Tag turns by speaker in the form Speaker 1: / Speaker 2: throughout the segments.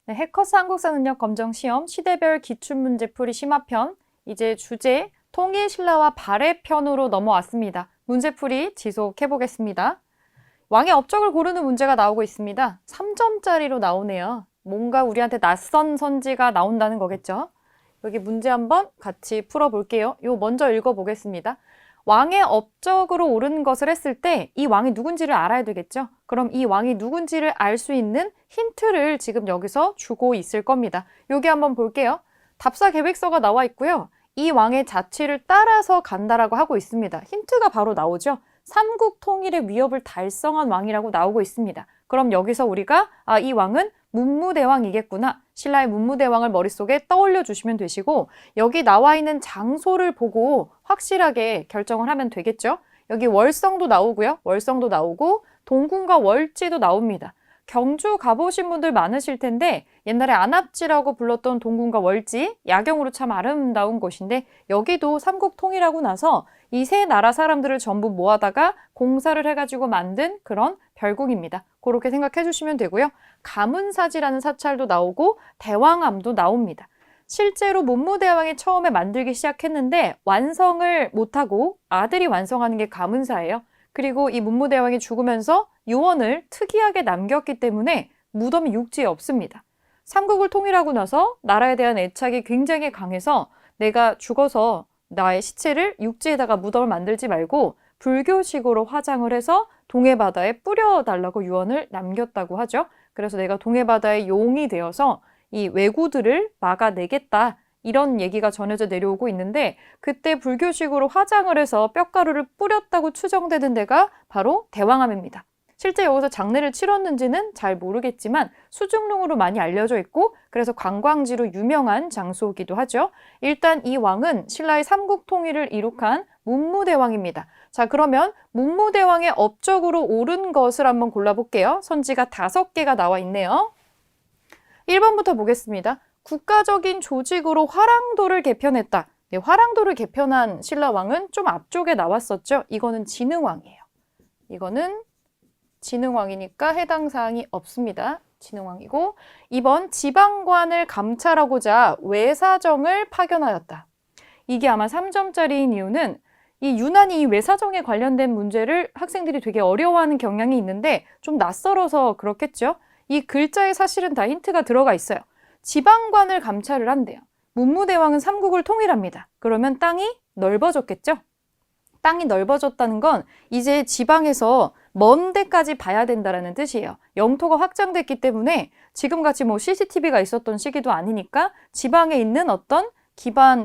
Speaker 1: 네, 해커스 한국사능력 검정 시험 시대별 기출문제풀이 심화편, 이제 주제 통일 신라와 발해 편으로 넘어왔습니다. 문제풀이 지속해 보겠습니다. 왕의 업적을 고르는 문제가 나오고 있습니다. 3점짜리로 나오네요. 뭔가 우리한테 낯선 선지가 나온다는 거겠죠. 여기 문제 한번 같이 풀어볼게요. 요 먼저 읽어보겠습니다. 왕의 업적으로 오른 것을 했을 때 이 왕이 누군지를 알아야 되겠죠. 그럼 이 왕이 누군지를 알 수 있는 힌트를 지금 여기서 주고 있을 겁니다. 여기 한번 볼게요. 답사 계획서가 나와 있고요. 이 왕의 자취를 따라서 간다라고 하고 있습니다. 힌트가 바로 나오죠. 삼국 통일의 위협을 달성한 왕이라고 나오고 있습니다. 그럼 여기서 우리가 이 왕은 문무대왕이겠구나. 신라의 문무대왕을 머릿속에 떠올려 주시면 되시고 여기 나와 있는 장소를 보고 확실하게 결정을 하면 되겠죠. 여기 월성도 나오고요. 월성도 나오고 동궁과 월지도 나옵니다. 경주 가보신 분들 많으실 텐데 옛날에 안압지라고 불렀던 동궁과 월지, 야경으로 참 아름다운 곳인데 여기도 삼국 통일하고 나서 이 세 나라 사람들을 전부 모아다가 공사를 해가지고 만든 그런 별궁입니다. 그렇게 생각해 주시면 되고요. 가문사지라는 사찰도 나오고 대왕암도 나옵니다. 실제로 문무대왕이 처음에 만들기 시작했는데 완성을 못하고 아들이 완성하는 게 가문사예요. 그리고 이 문무대왕이 죽으면서 유언을 특이하게 남겼기 때문에 무덤이 육지에 없습니다. 삼국을 통일하고 나서 나라에 대한 애착이 굉장히 강해서 내가 죽어서 나의 시체를 육지에다가 무덤을 만들지 말고 불교식으로 화장을 해서 동해바다에 뿌려달라고 유언을 남겼다고 하죠. 그래서 내가 동해바다의 용이 되어서 이 왜구들을 막아내겠다. 이런 얘기가 전해져 내려오고 있는데 그때 불교식으로 화장을 해서 뼈가루를 뿌렸다고 추정되는 데가 바로 대왕암입니다. 실제 여기서 장례를 치렀는지는 잘 모르겠지만 수중릉으로 많이 알려져 있고 그래서 관광지로 유명한 장소이기도 하죠. 일단 이 왕은 신라의 삼국 통일을 이룩한 문무대왕입니다. 자, 그러면 문무대왕의 업적으로 오른 것을 한번 골라볼게요. 선지가 5개가 나와 있네요. 1번부터 보겠습니다. 국가적인 조직으로 화랑도를 개편했다. 네, 화랑도를 개편한 신라왕은 좀 앞쪽에 나왔었죠. 이거는 진흥왕이에요. 이거는 진흥왕이니까 해당 사항이 없습니다. 진흥왕이고 2번 지방관을 감찰하고자 외사정을 파견하였다. 이게 아마 3점짜리인 이유는 이 유난히 이 외사정에 관련된 문제를 학생들이 되게 어려워하는 경향이 있는데 좀 낯설어서 그렇겠죠. 이 글자에 사실은 다 힌트가 들어가 있어요. 지방관을 감찰을 한대요. 문무대왕은 삼국을 통일합니다. 그러면 땅이 넓어졌겠죠? 땅이 넓어졌다는 건 이제 지방에서 먼 데까지 봐야 된다는 뜻이에요. 영토가 확장됐기 때문에 지금같이 뭐 CCTV가 있었던 시기도 아니니까 지방에 있는 어떤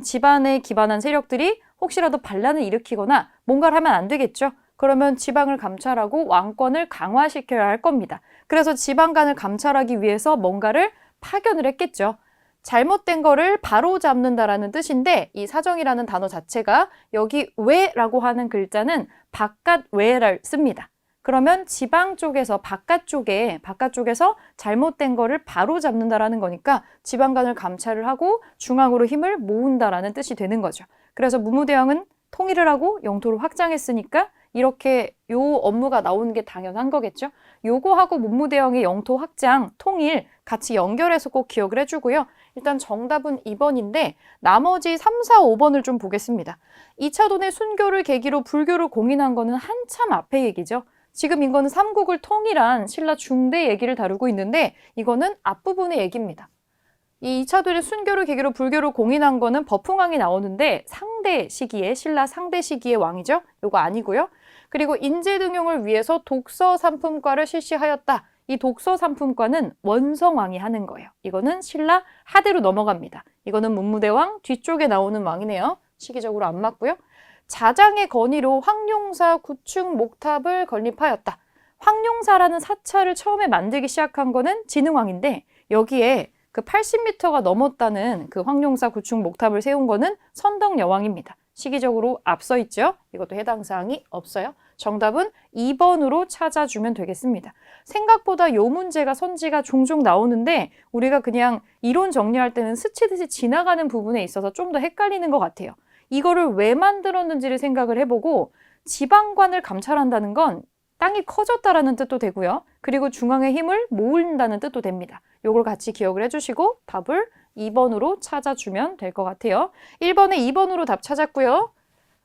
Speaker 1: 집안에 기반한 세력들이 혹시라도 반란을 일으키거나 뭔가를 하면 안 되겠죠. 그러면 지방을 감찰하고 왕권을 강화시켜야 할 겁니다. 그래서 지방간을 감찰하기 위해서 뭔가를 파견을 했겠죠. 잘못된 거를 바로 잡는다라는 뜻인데 이 사정이라는 단어 자체가 여기 외라고 하는 글자는 바깥 외를 씁니다. 그러면 지방 쪽에서 바깥쪽에서 잘못된 거를 바로 잡는다라는 거니까 지방간을 감찰을 하고 중앙으로 힘을 모은다라는 뜻이 되는 거죠. 그래서 문무대왕은 통일을 하고 영토를 확장했으니까 이렇게 요 업무가 나오는 게 당연한 거겠죠. 요거하고 문무대왕의 영토 확장, 통일 같이 연결해서 꼭 기억을 해주고요. 일단 정답은 2번인데 나머지 3, 4, 5번을 좀 보겠습니다. 2차돈의 순교를 계기로 불교를 공인한 거는 한참 앞의 얘기죠. 지금 이거는 삼국을 통일한 신라 중대 얘기를 다루고 있는데 이거는 앞부분의 얘기입니다. 이 2차돈의 순교를 계기로 불교를 공인한 거는 법흥왕이 나오는데 상대 시기에 신라 상대 시기의 왕이죠. 이거 아니고요. 그리고 인재등용을 위해서 독서 삼품과를 실시하였다. 이 독서 삼품과는 원성왕이 하는 거예요. 이거는 신라 하대로 넘어갑니다. 이거는 문무대왕 뒤쪽에 나오는 왕이네요. 시기적으로 안 맞고요. 자장의 건의로 황룡사 구축 목탑을 건립하였다. 황룡사라는 사찰을 처음에 만들기 시작한 거는 진흥왕인데 여기에 그 80m가 넘었다는 그 황룡사 구축 목탑을 세운 거는 선덕여왕입니다. 시기적으로 앞서 있죠. 이것도 해당 사항이 없어요. 정답은 2번으로 찾아주면 되겠습니다. 생각보다 이 문제가 선지가 종종 나오는데 우리가 그냥 이론 정리할 때는 스치듯이 지나가는 부분에 있어서 좀 더 헷갈리는 것 같아요. 이거를 왜 만들었는지를 생각을 해보고 지방관을 감찰한다는 건 땅이 커졌다라는 뜻도 되고요. 그리고 중앙에 힘을 모은다는 뜻도 됩니다. 요걸 같이 기억을 해주시고 답을 2번으로 찾아주면 될 것 같아요. 1번에 2번으로 답 찾았고요.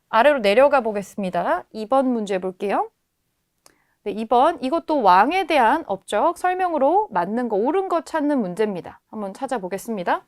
Speaker 1: 아래로 내려가 보겠습니다. 2번 문제 볼게요. 네, 2번 이것도 왕에 대한 업적 설명으로 맞는 거 옳은 거 찾는 문제입니다. 한번 찾아보겠습니다.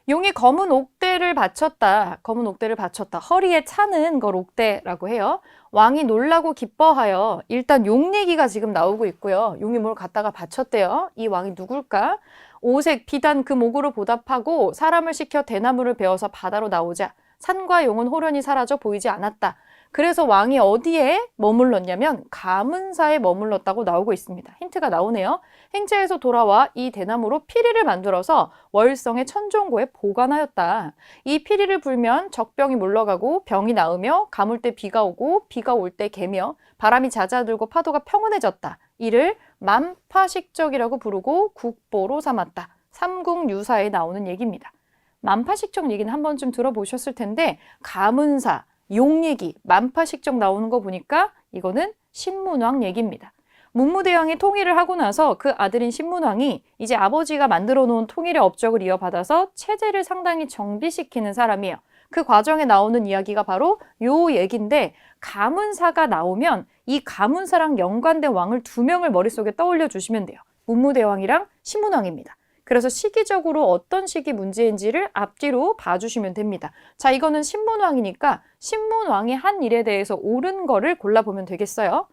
Speaker 1: 용이 검은 옥대를 바쳤다. 검은 옥대를 바쳤다. 허리에 차는 걸 옥대라고 해요. 왕이 놀라고 기뻐하여 일단 용 얘기가 지금 나오고 있고요. 용이 뭘 갖다가 바쳤대요. 이 왕이 누굴까? 오색 비단 그 목으로 보답하고 사람을 시켜 대나무를 베어서 바다로 나오자 산과 용은 호련히 사라져 보이지 않았다. 그래서 왕이 어디에 머물렀냐면 가문사에 머물렀다고 나오고 있습니다. 힌트가 나오네요. 행체에서 돌아와 이 대나무로 피리를 만들어서 월성의 천종고에 보관하였다. 이 피리를 불면 적병이 물러가고 병이 나으며 가물 때 비가 오고 비가 올 때 개며 바람이 잦아들고 파도가 평온해졌다. 이를 만파식적이라고 부르고 국보로 삼았다. 삼국유사에 나오는 얘기입니다. 만파식적 얘기는 한 번쯤 들어보셨을 텐데 가문사, 용 얘기, 만파식적 나오는 거 보니까 이거는 신문왕 얘기입니다. 문무대왕이 통일을 하고 나서 그 아들인 신문왕이 이제 아버지가 만들어 놓은 통일의 업적을 이어받아서 체제를 상당히 정비시키는 사람이에요. 그 과정에 나오는 이야기가 바로 요 얘기인데 가문사가 나오면 이 가문사랑 연관된 왕을 2명을 머릿속에 떠올려 주시면 돼요. 문무대왕이랑 신문왕입니다. 그래서 시기적으로 어떤 시기 문제인지를 앞뒤로 봐주시면 됩니다. 자, 이거는 신문왕이니까 신문왕이 한 일에 대해서 옳은 거를 골라보면 되겠어요.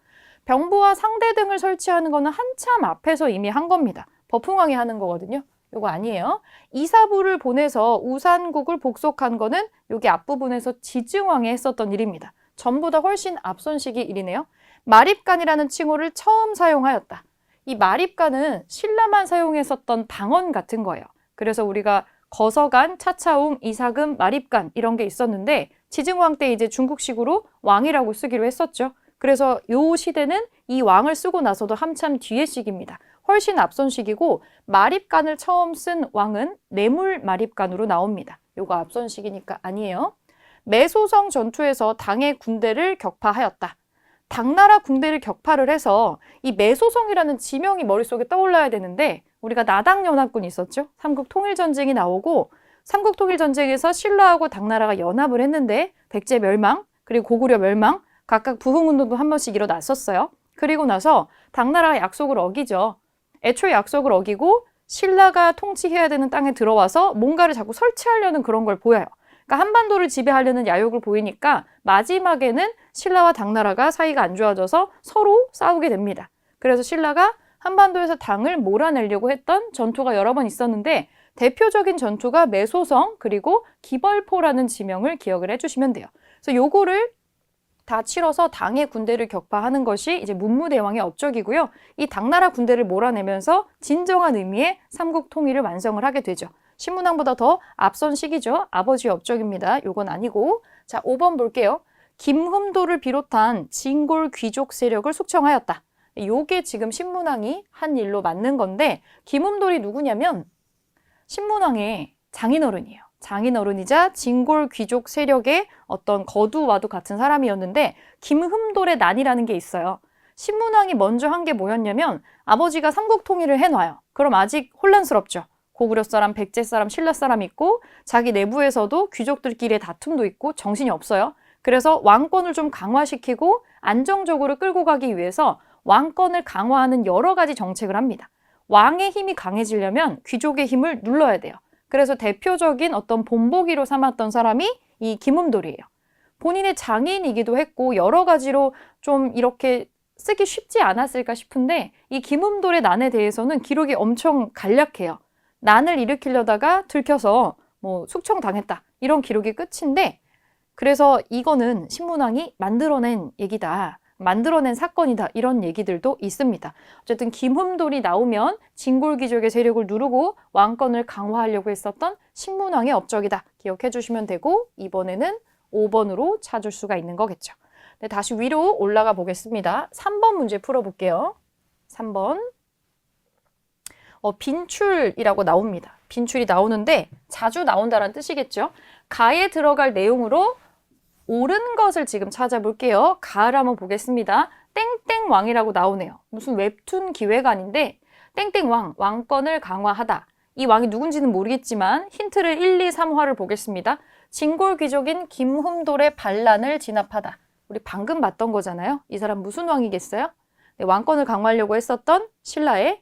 Speaker 1: 병부와 상대 등을 설치하는 거는 한참 앞에서 이미 한 겁니다. 버풍왕이 하는 거거든요. 요거 아니에요. 이사부를 보내서 우산국을 복속한 거는 여기 앞부분에서 지증왕이 했었던 일입니다. 전보다 훨씬 앞선 시기 일이네요. 마립간이라는 칭호를 처음 사용하였다. 이 마립간은 신라만 사용했었던 방언 같은 거예요. 그래서 우리가 거서간, 차차웅, 이사금, 마립간 이런 게 있었는데 지증왕 때 이제 중국식으로 왕이라고 쓰기로 했었죠. 그래서 요 시대는 이 왕을 쓰고 나서도 한참 뒤의 시기입니다. 훨씬 앞선 시기고 마립간을 처음 쓴 왕은 뇌물 마립간으로 나옵니다. 요거 앞선 시기니까 아니에요. 매소성 전투에서 당의 군대를 격파하였다. 당나라 군대를 격파를 해서 이 매소성이라는 지명이 머릿속에 떠올라야 되는데 우리가 나당연합군이 있었죠. 삼국통일전쟁이 나오고 삼국통일전쟁에서 신라하고 당나라가 연합을 했는데 백제 멸망 그리고 고구려 멸망 각각 부흥운동도 한 번씩 일어났었어요. 그리고 나서 당나라가 약속을 어기죠. 애초에 약속을 어기고 신라가 통치해야 되는 땅에 들어와서 뭔가를 자꾸 설치하려는 그런 걸 보여요. 그러니까 한반도를 지배하려는 야욕을 보이니까 마지막에는 신라와 당나라가 사이가 안 좋아져서 서로 싸우게 됩니다. 그래서 신라가 한반도에서 당을 몰아내려고 했던 전투가 여러 번 있었는데 대표적인 전투가 매소성 그리고 기벌포라는 지명을 기억을 해주시면 돼요. 그래서 요거를 다 치러서 당의 군대를 격파하는 것이 이제 문무대왕의 업적이고요. 이 당나라 군대를 몰아내면서 진정한 의미의 삼국 통일을 완성을 하게 되죠. 신문왕보다 더 앞선 시기죠. 아버지의 업적입니다. 요건 아니고. 자, 5번 볼게요. 김흠도를 비롯한 진골 귀족 세력을 숙청하였다. 요게 지금 신문왕이 한 일로 맞는 건데 김흠돌이 누구냐면 신문왕의 장인어른이에요. 장인어른이자 진골 귀족 세력의 어떤 거두와도 같은 사람이었는데 김흠돌의 난이라는 게 있어요. 신문왕이 먼저 한 게 뭐였냐면 아버지가 삼국 통일을 해놔요. 그럼 아직 혼란스럽죠. 고구려 사람, 백제 사람, 신라 사람 있고 자기 내부에서도 귀족들끼리의 다툼도 있고 정신이 없어요. 그래서 왕권을 좀 강화시키고 안정적으로 끌고 가기 위해서 왕권을 강화하는 여러 가지 정책을 합니다. 왕의 힘이 강해지려면 귀족의 힘을 눌러야 돼요. 그래서 대표적인 어떤 본보기로 삼았던 사람이 이 김흠돌이에요. 본인의 장인이기도 했고 여러 가지로 좀 이렇게 쓰기 쉽지 않았을까 싶은데 이 김흠돌의 난에 대해서는 기록이 엄청 간략해요. 난을 일으키려다가 들켜서 뭐 숙청당했다 이런 기록이 끝인데 그래서 이거는 신문왕이 만들어낸 얘기다. 만들어낸 사건이다. 이런 얘기들도 있습니다. 어쨌든 김흠돌이 나오면 진골귀족의 세력을 누르고 왕권을 강화하려고 했었던 신문왕의 업적이다. 기억해 주시면 되고 이번에는 5번으로 찾을 수가 있는 거겠죠. 네, 다시 위로 올라가 보겠습니다. 3번 문제 풀어볼게요. 3번. 빈출이라고 나옵니다. 빈출이 나오는데 자주 나온다는 뜻이겠죠. 가에 들어갈 내용으로 옳은 것을 지금 찾아볼게요. 가을 한번 보겠습니다. 땡땡왕이라고 나오네요. 무슨 웹툰 기획안인데 땡땡왕, 왕권을 강화하다. 이 왕이 누군지는 모르겠지만 힌트를 1, 2, 3화를 보겠습니다. 진골 귀족인 김흠돌의 반란을 진압하다. 우리 방금 봤던 거잖아요. 이 사람 무슨 왕이겠어요? 네, 왕권을 강화하려고 했었던 신라의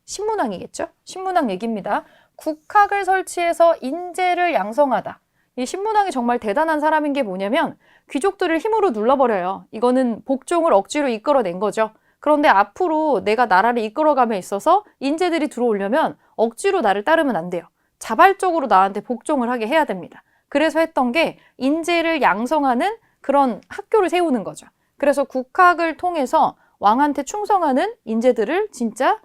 Speaker 1: 신문왕이겠죠? 신문왕 얘기입니다. 국학을 설치해서 인재를 양성하다. 이 신문왕이 정말 대단한 사람인 게 뭐냐면 귀족들을 힘으로 눌러버려요. 이거는 복종을 억지로 이끌어낸 거죠. 그런데 앞으로 내가 나라를 이끌어감에 있어서 인재들이 들어오려면 억지로 나를 따르면 안 돼요. 자발적으로 나한테 복종을 하게 해야 됩니다. 그래서 했던 게 인재를 양성하는 그런 학교를 세우는 거죠. 그래서 국학을 통해서 왕한테 충성하는 인재들을 진짜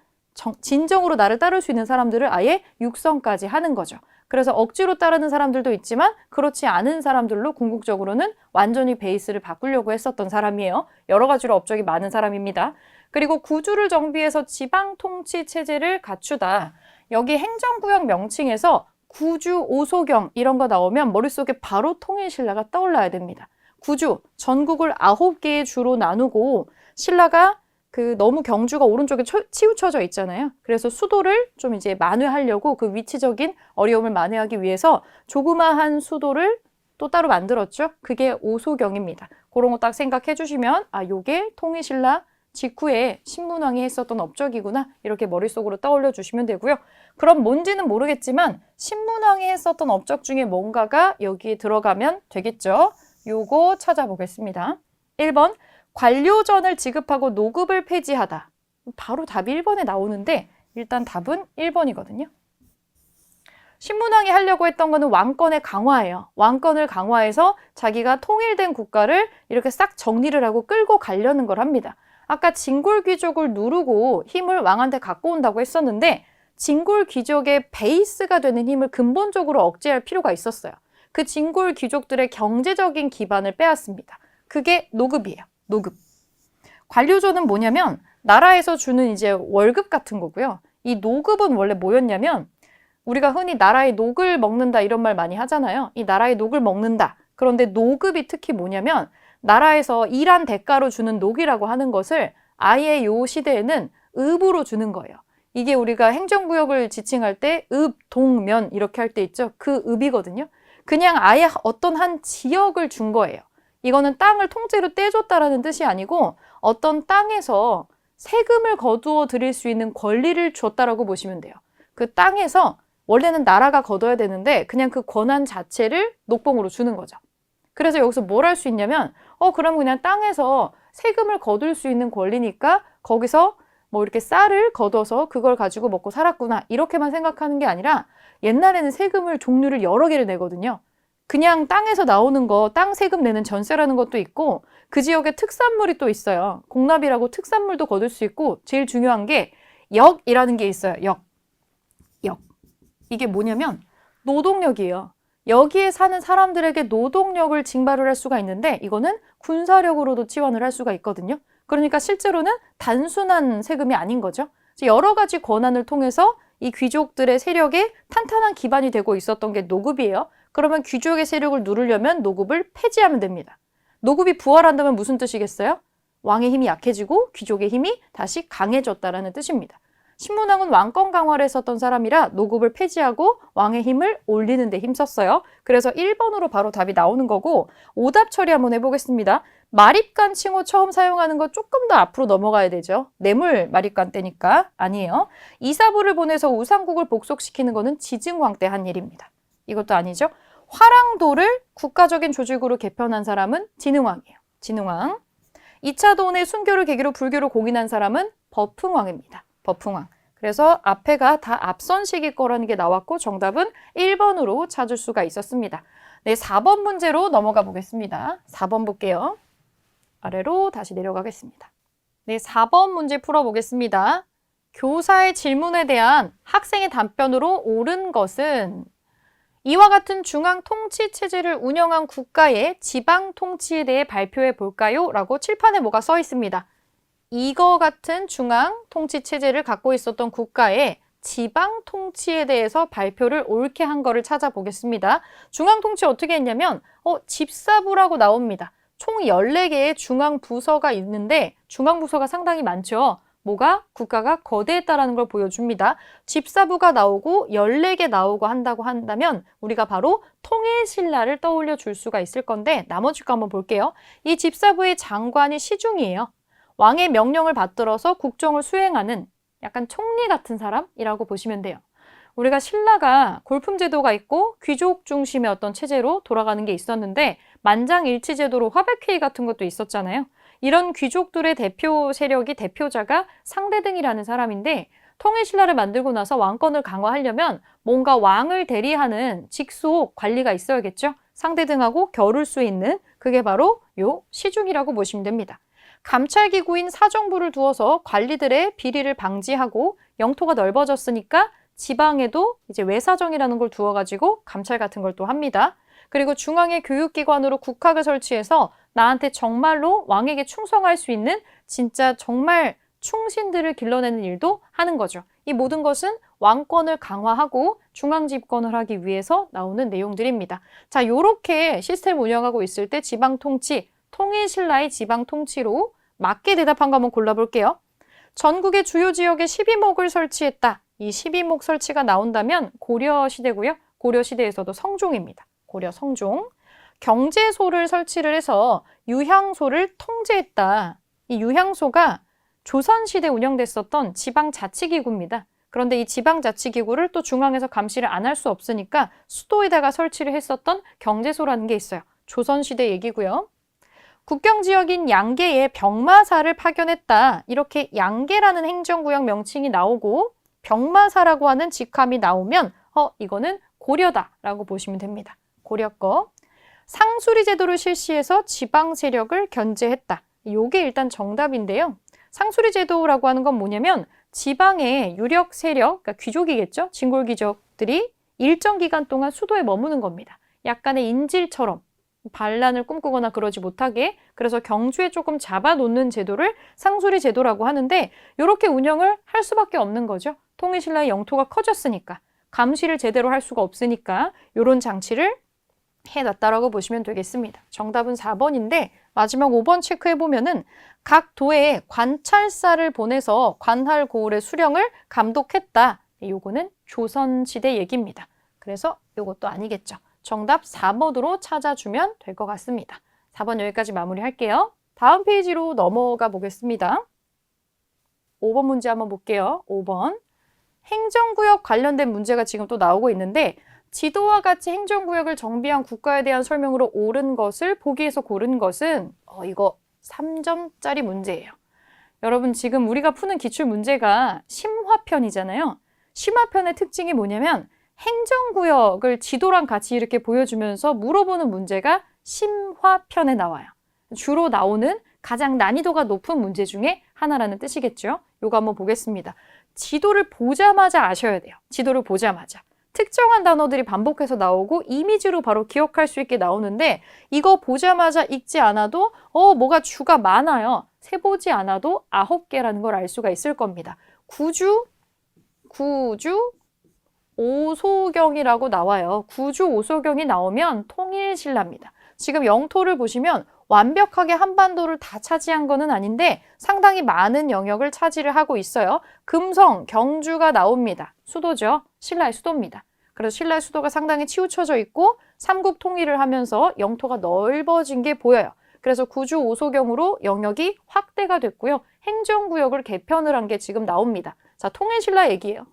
Speaker 1: 진정으로 나를 따를 수 있는 사람들을 아예 육성까지 하는 거죠. 그래서 억지로 따르는 사람들도 있지만 그렇지 않은 사람들로 궁극적으로는 완전히 베이스를 바꾸려고 했었던 사람이에요. 여러 가지로 업적이 많은 사람입니다. 그리고 구주를 정비해서 지방 통치 체제를 갖추다. 여기 행정구역 명칭에서 구주, 오소경 이런 거 나오면 머릿속에 바로 통일신라가 떠올라야 됩니다. 구주, 전국을 9개의 주로 나누고 신라가 너무 경주가 오른쪽에 치우쳐져 있잖아요. 그래서 수도를 좀 이제 만회하려고 그 위치적인 어려움을 만회하기 위해서 조그마한 수도를 또 따로 만들었죠. 그게 오소경입니다. 그런 거 딱 생각해 주시면 요게 통일신라 직후에 신문왕이 했었던 업적이구나 이렇게 머릿속으로 떠올려 주시면 되고요. 그럼 뭔지는 모르겠지만 신문왕이 했었던 업적 중에 뭔가가 여기에 들어가면 되겠죠. 요거 찾아보겠습니다. 1번 관료전을 지급하고 노급을 폐지하다. 바로 답이 1번에 나오는데 일단 답은 1번이거든요. 신문왕이 하려고 했던 거는 왕권의 강화예요. 왕권을 강화해서 자기가 통일된 국가를 이렇게 싹 정리를 하고 끌고 가려는 걸 합니다. 아까 진골 귀족을 누르고 힘을 왕한테 갖고 온다고 했었는데 진골 귀족의 베이스가 되는 힘을 근본적으로 억제할 필요가 있었어요. 그 진골 귀족들의 경제적인 기반을 빼앗습니다. 그게 노급이에요. 노급. 관료조는 뭐냐면 나라에서 주는 이제 월급 같은 거고요. 이 노급은 원래 뭐였냐면 우리가 흔히 나라의 녹을 먹는다 이런 말 많이 하잖아요. 이 나라의 녹을 먹는다. 그런데 노급이 특히 뭐냐면 나라에서 일한 대가로 주는 녹이라고 하는 것을 아예 요 시대에는 읍으로 주는 거예요. 이게 우리가 행정구역을 지칭할 때 읍, 동, 면 이렇게 할 때 있죠. 그 읍이거든요. 그냥 아예 어떤 한 지역을 준 거예요. 이거는 땅을 통째로 떼줬다라는 뜻이 아니고 어떤 땅에서 세금을 거두어 드릴 수 있는 권리를 줬다라고 보시면 돼요. 그 땅에서 원래는 나라가 거둬야 되는데 그냥 그 권한 자체를 녹봉으로 주는 거죠. 그래서 여기서 뭘 할 수 있냐면 그럼 그냥 땅에서 세금을 거둘 수 있는 권리니까 거기서 뭐 이렇게 쌀을 거둬서 그걸 가지고 먹고 살았구나 이렇게만 생각하는 게 아니라 옛날에는 세금을 종류를 여러 개를 내거든요. 그냥 땅에서 나오는 거, 땅 세금 내는 전세라는 것도 있고 그 지역에 특산물이 또 있어요. 공납이라고 특산물도 거둘 수 있고 제일 중요한 게 역이라는 게 있어요. 역. 이게 뭐냐면 노동력이에요. 여기에 사는 사람들에게 노동력을 징발을 할 수가 있는데 이거는 군사력으로도 지원을 할 수가 있거든요. 그러니까 실제로는 단순한 세금이 아닌 거죠. 여러 가지 권한을 통해서 이 귀족들의 세력에 탄탄한 기반이 되고 있었던 게 노급이에요. 그러면 귀족의 세력을 누르려면 노급을 폐지하면 됩니다. 노급이 부활한다면 무슨 뜻이겠어요? 왕의 힘이 약해지고 귀족의 힘이 다시 강해졌다라는 뜻입니다. 신문왕은 왕권 강화를 했었던 사람이라 노급을 폐지하고 왕의 힘을 올리는 데 힘썼어요. 그래서 1번으로 바로 답이 나오는 거고 오답 처리 한번 해보겠습니다. 마립간 칭호 처음 사용하는 거 조금 더 앞으로 넘어가야 되죠. 뇌물 마립간 때니까 아니에요. 이사부를 보내서 우상국을 복속시키는 거는 지증왕 때 한 일입니다. 이것도 아니죠. 화랑도를 국가적인 조직으로 개편한 사람은 진흥왕이에요. 진흥왕. 2차 도원의 순교를 계기로 불교를 공인한 사람은 버풍왕입니다. 버풍왕. 그래서 앞에가 다 앞선 시기 거라는 게 나왔고 정답은 1번으로 찾을 수가 있었습니다. 네, 4번 문제로 넘어가 보겠습니다. 4번 볼게요. 아래로 다시 내려가겠습니다. 네, 4번 문제 풀어보겠습니다. 교사의 질문에 대한 학생의 답변으로 옳은 것은 이와 같은 중앙 통치 체제를 운영한 국가의 지방 통치에 대해 발표해 볼까요? 라고 칠판에 뭐가 써 있습니다. 이거 같은 중앙 통치 체제를 갖고 있었던 국가의 지방 통치에 대해서 발표를 옳게 한 거를 찾아보겠습니다. 중앙 통치 어떻게 했냐면 집사부라고 나옵니다. 총 14개의 중앙 부서가 있는데 중앙 부서가 상당히 많죠. 뭐가? 국가가 거대했다라는 걸 보여줍니다. 집사부가 나오고 14개 나오고 한다고 한다면 우리가 바로 통일신라를 떠올려 줄 수가 있을 건데 나머지 거 한번 볼게요. 이 집사부의 장관이 시중이에요. 왕의 명령을 받들어서 국정을 수행하는 약간 총리 같은 사람이라고 보시면 돼요. 우리가 신라가 골품제도가 있고 귀족 중심의 어떤 체제로 돌아가는 게 있었는데 만장일치 제도로 화백회의 같은 것도 있었잖아요. 이런 귀족들의 대표 세력이 대표자가 상대등이라는 사람인데 통일신라를 만들고 나서 왕권을 강화하려면 뭔가 왕을 대리하는 직속 관리가 있어야겠죠. 상대등하고 겨룰 수 있는 그게 바로 요 시중이라고 보시면 됩니다. 감찰기구인 사정부를 두어서 관리들의 비리를 방지하고 영토가 넓어졌으니까 지방에도 이제 외사정이라는 걸 두어가지고 감찰 같은 걸 또 합니다. 그리고 중앙의 교육기관으로 국학을 설치해서 나한테 정말로 왕에게 충성할 수 있는 진짜 정말 충신들을 길러내는 일도 하는 거죠. 이 모든 것은 왕권을 강화하고 중앙 집권을 하기 위해서 나오는 내용들입니다. 자, 요렇게 시스템 운영하고 있을 때 지방 통치, 통일신라의 지방 통치로 맞게 대답한 거 한번 골라볼게요. 전국의 주요 지역에 12목을 설치했다. 이 12목 설치가 나온다면 고려시대고요. 고려시대에서도 성종입니다. 고려 성종. 경제소를 설치를 해서 유향소를 통제했다. 이 유향소가 조선시대 운영됐었던 지방자치기구입니다. 그런데 이 지방자치기구를 또 중앙에서 감시를 안 할 수 없으니까 수도에다가 설치를 했었던 경제소라는 게 있어요. 조선시대 얘기고요. 국경지역인 양계에 병마사를 파견했다. 이렇게 양계라는 행정구역 명칭이 나오고 병마사라고 하는 직함이 나오면 이거는 고려다라고 보시면 됩니다. 고려 거. 상수리 제도를 실시해서 지방 세력을 견제했다. 이게 일단 정답인데요. 상수리 제도라고 하는 건 뭐냐면 지방의 유력 세력, 그러니까 귀족이겠죠. 진골 귀족들이 일정 기간 동안 수도에 머무는 겁니다. 약간의 인질처럼 반란을 꿈꾸거나 그러지 못하게 그래서 경주에 조금 잡아놓는 제도를 상수리 제도라고 하는데 이렇게 운영을 할 수밖에 없는 거죠. 통일신라의 영토가 커졌으니까 감시를 제대로 할 수가 없으니까 이런 장치를 해놨다라고 보시면 되겠습니다. 정답은 4번인데 마지막 5번 체크해보면은 각 도에 관찰사를 보내서 관할 고을의 수령을 감독했다. 요거는 조선시대 얘기입니다. 그래서 요것도 아니겠죠. 정답 4번으로 찾아주면 될 것 같습니다. 4번 여기까지 마무리할게요. 다음 페이지로 넘어가 보겠습니다. 5번 문제 한번 볼게요. 5번. 행정구역 관련된 문제가 지금 또 나오고 있는데 지도와 같이 행정구역을 정비한 국가에 대한 설명으로 옳은 것을 보기에서 고른 것은 이거 3점짜리 문제예요. 여러분 지금 우리가 푸는 기출문제가 심화편이잖아요. 심화편의 특징이 뭐냐면 행정구역을 지도랑 같이 이렇게 보여주면서 물어보는 문제가 심화편에 나와요. 주로 나오는 가장 난이도가 높은 문제 중에 하나라는 뜻이겠죠. 요거 한번 보겠습니다. 지도를 보자마자 아셔야 돼요. 지도를 보자마자. 특정한 단어들이 반복해서 나오고 이미지로 바로 기억할 수 있게 나오는데 이거 보자마자 읽지 않아도 뭐가 주가 많아요. 세보지 않아도 9개라는 걸 알 수가 있을 겁니다. 구주, 오소경이라고 나와요. 구주, 오소경이 나오면 통일신라입니다. 지금 영토를 보시면 완벽하게 한반도를 다 차지한 거는 아닌데 상당히 많은 영역을 차지를 하고 있어요. 금성, 경주가 나옵니다. 수도죠. 신라의 수도입니다. 그래서 신라의 수도가 상당히 치우쳐져 있고 삼국 통일을 하면서 영토가 넓어진 게 보여요. 그래서 구주, 오소경으로 영역이 확대가 됐고요. 행정구역을 개편을 한 게 지금 나옵니다. 자, 통일신라 얘기예요.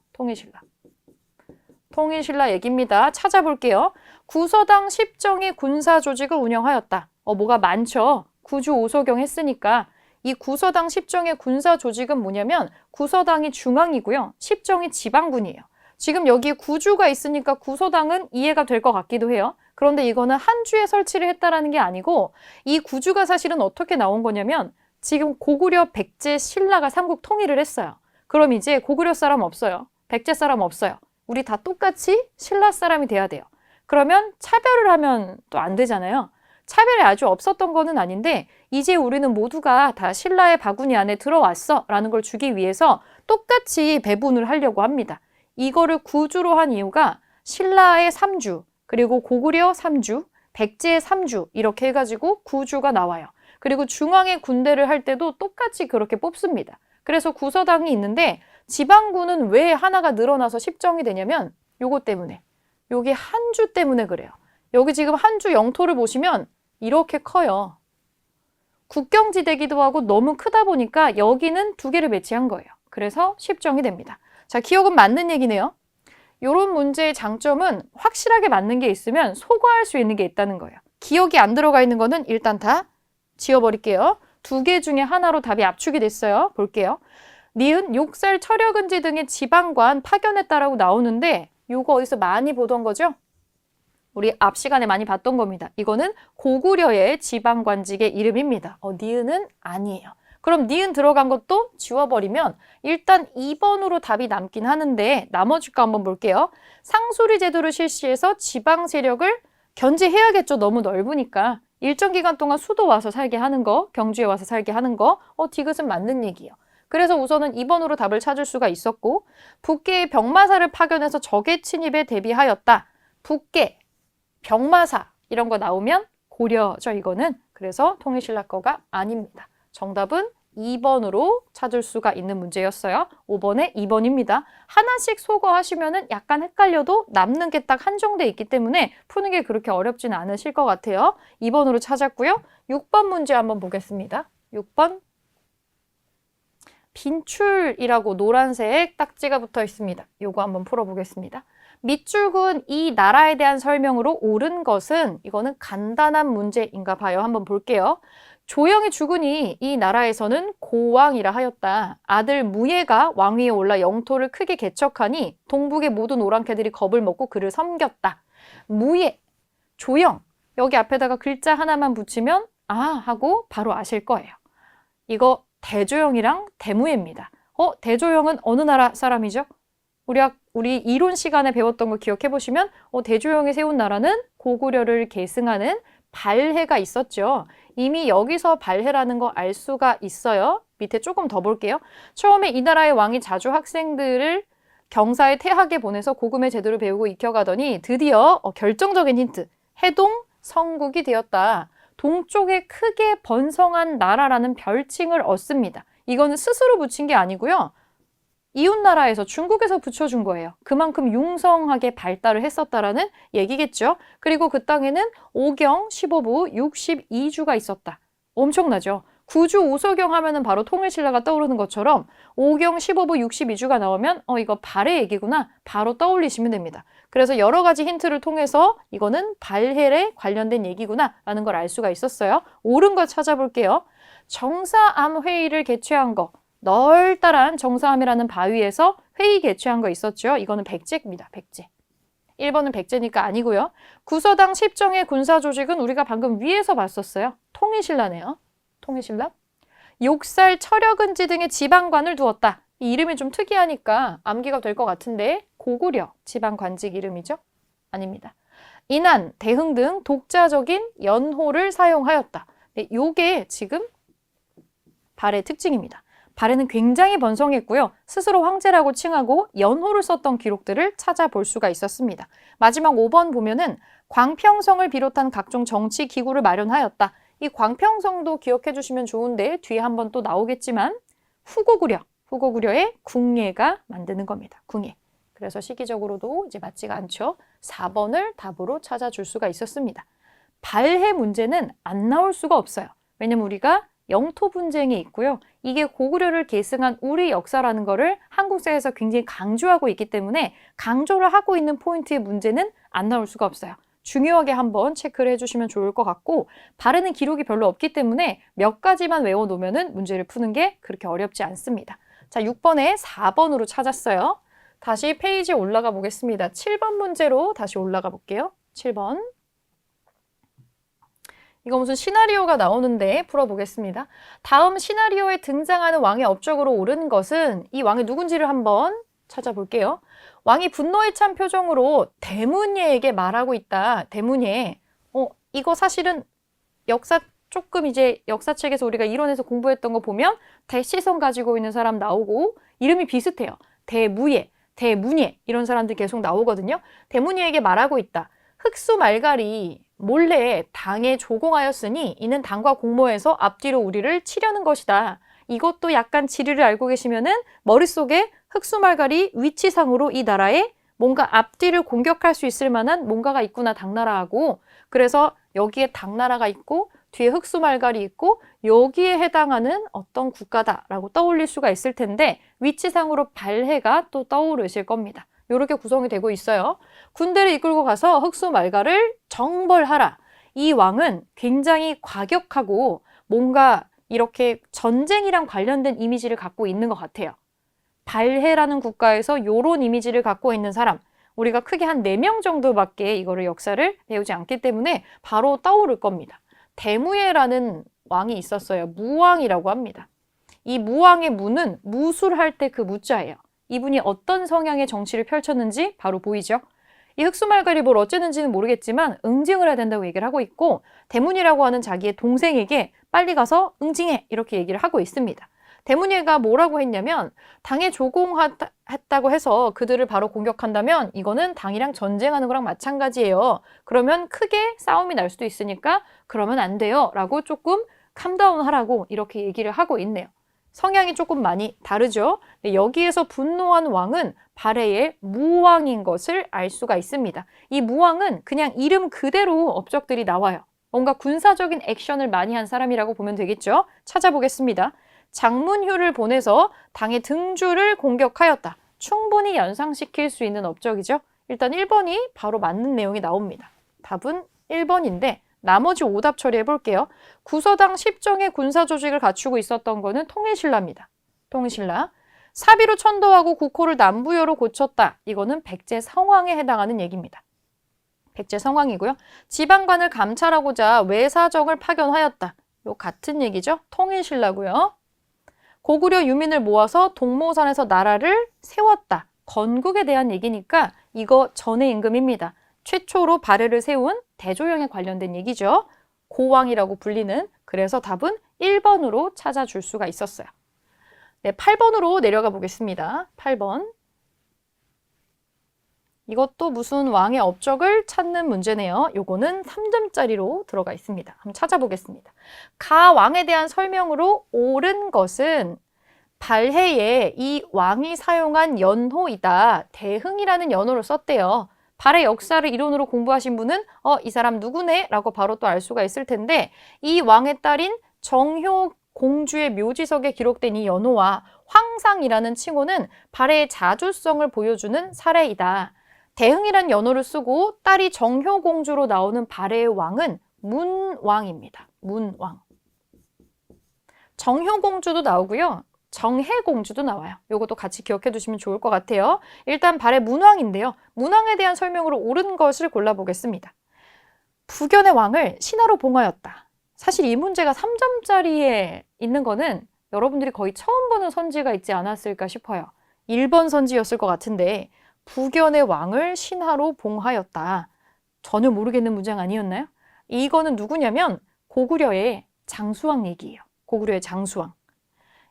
Speaker 1: 통일신라 얘기입니다. 찾아볼게요. 구서당 10정의 군사 조직을 운영하였다. 뭐가 많죠. 구주, 오소경 했으니까 이 구서당 10정의 군사 조직은 뭐냐면 구서당이 중앙이고요. 10정이 지방군이에요. 지금 여기 구주가 있으니까 구서당은 이해가 될 것 같기도 해요. 그런데 이거는 한 주에 설치를 했다라는 게 아니고 이 구주가 사실은 어떻게 나온 거냐면 지금 고구려, 백제, 신라가 삼국 통일을 했어요. 그럼 이제 고구려 사람 없어요. 백제 사람 없어요. 우리 다 똑같이 신라 사람이 돼야 돼요. 그러면 차별을 하면 또 안 되잖아요. 차별이 아주 없었던 거는 아닌데 이제 우리는 모두가 다 신라의 바구니 안에 들어왔어 라는 걸 주기 위해서 똑같이 배분을 하려고 합니다. 이거를 구주로 한 이유가 신라의 3주, 그리고 고구려 3주, 백제의 3주 이렇게 해가지고 구주가 나와요. 그리고 중앙의 군대를 할 때도 똑같이 그렇게 뽑습니다. 그래서 구서당이 있는데 지방군은 왜 하나가 늘어나서 10정이 되냐면 요거 때문에. 여기 한 주 때문에 그래요. 여기 지금 한 주 영토를 보시면 이렇게 커요. 국경지대기도 하고 너무 크다 보니까 여기는 두 개를 배치한 거예요. 그래서 10정이 됩니다. 자, 기억은 맞는 얘기네요. 이런 문제의 장점은 확실하게 맞는 게 있으면 소거할 수 있는 게 있다는 거예요. 기억이 안 들어가 있는 거는 일단 다 지워버릴게요. 두 개 중에 하나로 답이 압축이 됐어요. 볼게요. 니은, 욕살, 철역은지 등의 지방관 파견했다라고 나오는데 이거 어디서 많이 보던 거죠? 우리 앞 시간에 많이 봤던 겁니다. 이거는 고구려의 지방관직의 이름입니다. 니은은 아니에요. 그럼 니은 들어간 것도 지워버리면 일단 2번으로 답이 남긴 하는데 나머지 거 한번 볼게요. 상수리 제도를 실시해서 지방 세력을 견제해야겠죠. 너무 넓으니까. 일정 기간 동안 수도 와서 살게 하는 거, 경주에 와서 살게 하는 거, 디귿은 맞는 얘기예요. 그래서 우선은 2번으로 답을 찾을 수가 있었고 북계의 병마사를 파견해서 적의 침입에 대비하였다. 북계, 병마사 이런 거 나오면 고려죠. 이거는. 그래서 통일신라 거가 아닙니다. 정답은 2번으로 찾을 수가 있는 문제였어요. 5번에 2번입니다. 하나씩 소거하시면 약간 헷갈려도 남는 게 딱 한정돼 있기 때문에 푸는 게 그렇게 어렵지는 않으실 것 같아요. 2번으로 찾았고요. 6번 문제 한번 보겠습니다. 6번. 빈출이라고 노란색 딱지가 붙어 있습니다. 요거 한번 풀어보겠습니다. 밑줄은 이 나라에 대한 설명으로 옳은 것은 이거는 간단한 문제인가 봐요. 한번 볼게요. 조영이 죽으니 이 나라에서는 고왕이라 하였다. 아들 무예가 왕위에 올라 영토를 크게 개척하니 동북의 모든 오랑캐들이 겁을 먹고 그를 섬겼다. 무예, 조영, 여기 앞에다가 글자 하나만 붙이면 아 하고 바로 아실 거예요. 이거 대조영이랑 대무예입니다. 대조영은 어느 나라 사람이죠? 우리 이론 시간에 배웠던 거 기억해 보시면 대조영이 세운 나라는 고구려를 계승하는 발해가 있었죠. 이미 여기서 발해라는 거 알 수가 있어요. 밑에 조금 더 볼게요. 처음에 이 나라의 왕이 자주 학생들을 경사에 태학에 보내서 고금의 제도를 배우고 익혀가더니 드디어 결정적인 힌트, 해동 성국이 되었다. 동쪽에 크게 번성한 나라라는 별칭을 얻습니다. 이거는 스스로 붙인 게 아니고요. 이웃나라에서 중국에서 붙여준 거예요. 그만큼 융성하게 발달을 했었다라는 얘기겠죠. 그리고 그 땅에는 오경 15부 62주가 있었다. 엄청나죠. 구주 오소경 하면은 바로 통일신라가 떠오르는 것처럼 오경 15부 62주가 나오면 이거 발해 얘기구나 바로 떠올리시면 됩니다. 그래서 여러 가지 힌트를 통해서 이거는 발해에 관련된 얘기구나 라는 걸 알 수가 있었어요. 옳은 거 찾아볼게요. 정사암 회의를 개최한 거. 널따란 정사암이라는 바위에서 회의 개최한 거 있었죠. 이거는 백제입니다. 백제. 1번은 백제니까 아니고요. 구서당 10정의 군사조직은 우리가 방금 위에서 봤었어요. 통일신라네요. 통일신라. 욕살, 철역은지 등의 지방관을 두었다. 이 이름이 좀 특이하니까 암기가 될 것 같은데 고구려 지방관직 이름이죠? 아닙니다. 인안, 대흥 등 독자적인 연호를 사용하였다. 네, 요게 지금 발의 특징입니다. 발해는 굉장히 번성했고요. 스스로 황제라고 칭하고 연호를 썼던 기록들을 찾아볼 수가 있었습니다. 마지막 5번 보면은 광평성을 비롯한 각종 정치 기구를 마련하였다. 이 광평성도 기억해 주시면 좋은데 뒤에 한번 또 나오겠지만 후고구려의 궁예가 만드는 겁니다. 궁예. 그래서 시기적으로도 이제 맞지가 않죠. 4번을 답으로 찾아줄 수가 있었습니다. 발해 문제는 안 나올 수가 없어요. 왜냐면 우리가 영토 분쟁이 있고요. 이게 고구려를 계승한 우리 역사라는 거를 한국사에서 굉장히 강조하고 있기 때문에 강조를 하고 있는 포인트의 문제는 안 나올 수가 없어요. 중요하게 한번 체크를 해주시면 좋을 것 같고 발해는 기록이 별로 없기 때문에 몇 가지만 외워놓으면 문제를 푸는 게 그렇게 어렵지 않습니다. 자, 6번에 4번으로 찾았어요. 다시 페이지 올라가 보겠습니다. 7번 문제로 다시 올라가 볼게요. 7번. 이거 무슨 시나리오가 나오는데 풀어보겠습니다. 다음 시나리오에 등장하는 왕의 업적으로 옳은 것은 이 왕이 누군지를 한번 찾아볼게요. 왕이 분노에 찬 표정으로 대문예에게 말하고 있다. 대문예. 이거 사실은 조금 이제 역사책에서 우리가 이론에서 공부했던 거 보면 대시성 가지고 있는 사람 나오고 이름이 비슷해요. 대무예. 대문예 이런 사람들 계속 나오거든요. 대문예에게 말하고 있다. 흑수말갈이 몰래 당에 조공하였으니 이는 당과 공모해서 앞뒤로 우리를 치려는 것이다. 이것도 약간 지리를 알고 계시면은 머릿속에 흑수말갈이 위치상으로 이 나라에 뭔가 앞뒤를 공격할 수 있을 만한 뭔가가 있구나, 당나라하고. 그래서 여기에 당나라가 있고 뒤에 흑수말갈이 있고 여기에 해당하는 어떤 국가다라고 떠올릴 수가 있을 텐데 위치상으로 발해가 또 떠오르실 겁니다. 이렇게 구성이 되고 있어요. 군대를 이끌고 가서 흑수말갈을 정벌하라. 이 왕은 굉장히 과격하고 뭔가 이렇게 전쟁이랑 관련된 이미지를 갖고 있는 것 같아요. 발해라는 국가에서 이런 이미지를 갖고 있는 사람, 우리가 크게 한 4명 정도밖에 이거를 역사를 배우지 않기 때문에 바로 떠오를 겁니다. 대무예라는 왕이 있었어요. 무왕이라고 합니다. 이 무왕의 무는 무술할 때 그 무자예요. 이분이 어떤 성향의 정치를 펼쳤는지 바로 보이죠? 이 흑수말갈이 뭘 어쨌는지는 모르겠지만 응징을 해야 된다고 얘기를 하고 있고 대문이라고 하는 자기의 동생에게 빨리 가서 응징해 이렇게 얘기를 하고 있습니다. 대문예가 뭐라고 했냐면 당에 조공했다고 해서 그들을 바로 공격한다면 이거는 당이랑 전쟁하는 거랑 마찬가지예요. 그러면 크게 싸움이 날 수도 있으니까 그러면 안 돼요 라고 조금 캄다운 하라고 이렇게 얘기를 하고 있네요. 성향이 조금 많이 다르죠. 근데 여기에서 분노한 왕은 발해의 무왕인 것을 알 수가 있습니다. 이 무왕은 그냥 이름 그대로 업적들이 나와요. 뭔가 군사적인 액션을 많이 한 사람이라고 보면 되겠죠. 찾아보겠습니다. 장문휴를 보내서 당의 등주를 공격하였다. 충분히 연상시킬 수 있는 업적이죠. 일단 1번이 바로 맞는 내용이 나옵니다. 답은 1번인데 나머지 오답 처리해 볼게요. 구서당 10정의 군사 조직을 갖추고 있었던 거는 통일신라입니다. 통일신라. 사비로 천도하고 국호를 남부여로 고쳤다. 이거는 백제 성왕에 해당하는 얘기입니다. 백제 성왕이고요. 지방관을 감찰하고자 외사정을 파견하였다. 요 같은 얘기죠. 통일신라고요. 고구려 유민을 모아서 동모산에서 나라를 세웠다. 건국에 대한 얘기니까 이거 전의 임금입니다. 최초로 발해를 세운 대조영에 관련된 얘기죠. 고왕이라고 불리는. 그래서 답은 1번으로 찾아줄 수가 있었어요. 네, 8번으로 내려가 보겠습니다. 8번. 이것도 무슨 왕의 업적을 찾는 문제네요. 요거는 3점짜리로 들어가 있습니다. 한번 찾아보겠습니다. 가 왕에 대한 설명으로 옳은 것은 발해에 이 왕이 사용한 연호이다. 대흥이라는 연호를 썼대요. 발해 역사를 이론으로 공부하신 분은 이 사람 누구네? 라고 바로 또 알 수가 있을 텐데 이 왕의 딸인 정효 공주의 묘지석에 기록된 이 연호와 황상이라는 칭호는 발해의 자주성을 보여주는 사례이다. 대흥이란 연호를 쓰고 딸이 정효공주로 나오는 발해의 왕은 문왕입니다. 문왕. 정효공주도 나오고요. 정혜공주도 나와요. 이것도 같이 기억해 두시면 좋을 것 같아요. 일단 발해 문왕인데요. 문왕에 대한 설명으로 옳은 것을 골라보겠습니다. 부견의 왕을 신하로 봉하였다. 사실 이 문제가 3점짜리에 있는 거는 여러분들이 거의 처음 보는 선지가 있지 않았을까 싶어요. 1번 선지였을 것 같은데 부견의 왕을 신하로 봉하였다. 전혀 모르겠는 문장 아니었나요? 이거는 누구냐면 고구려의 장수왕 얘기예요. 고구려의 장수왕.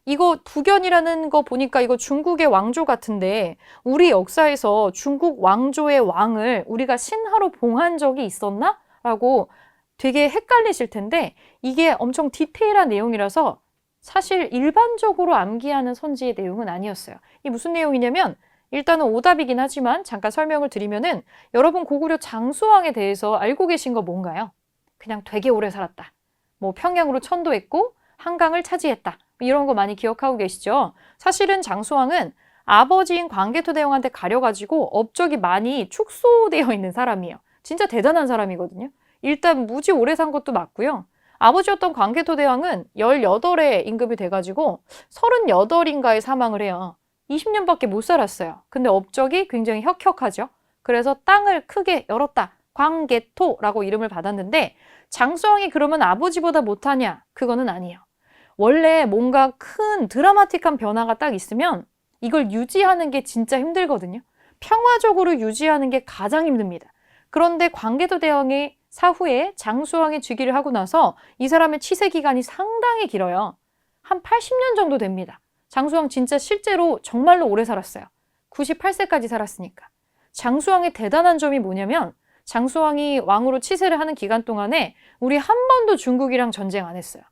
Speaker 1: 이거 부견이라는 거 보니까 이거 중국의 왕조 같은데 우리 역사에서 중국 왕조의 왕을 우리가 신하로 봉한 적이 있었나? 라고 되게 헷갈리실 텐데 이게 엄청 디테일한 내용이라서 사실 일반적으로 암기하는 선지의 내용은 아니었어요. 이게 무슨 내용이냐면 일단은 오답이긴 하지만 잠깐 설명을 드리면은 여러분 고구려 장수왕에 대해서 알고 계신 거 뭔가요? 그냥 되게 오래 살았다. 뭐 평양으로 천도했고 한강을 차지했다. 이런 거 많이 기억하고 계시죠? 사실은 장수왕은 아버지인 광개토대왕한테 가려가지고 업적이 많이 축소되어 있는 사람이에요. 진짜 대단한 사람이거든요. 일단 무지 오래 산 것도 맞고요. 아버지였던 광개토대왕은 18에 임금이 돼가지고 38인가에 사망을 해요. 20년밖에 못 살았어요. 근데 업적이 굉장히 혁혁하죠. 그래서 땅을 크게 열었다. 광개토라고 이름을 받았는데 장수왕이 그러면 아버지보다 못하냐? 그거는 아니에요. 원래 뭔가 큰 드라마틱한 변화가 딱 있으면 이걸 유지하는 게 진짜 힘들거든요. 평화적으로 유지하는 게 가장 힘듭니다. 그런데 광개토대왕이 사후에 장수왕의 즉위를 하고 나서 이 사람의 치세 기간이 상당히 길어요. 한 80년 정도 됩니다. 장수왕 진짜 실제로 정말로 오래 살았어요. 98세까지 살았으니까. 장수왕의 대단한 점이 뭐냐면 장수왕이 왕으로 치세를 하는 기간 동안에 우리 한 번도 중국이랑 전쟁 안 했어요.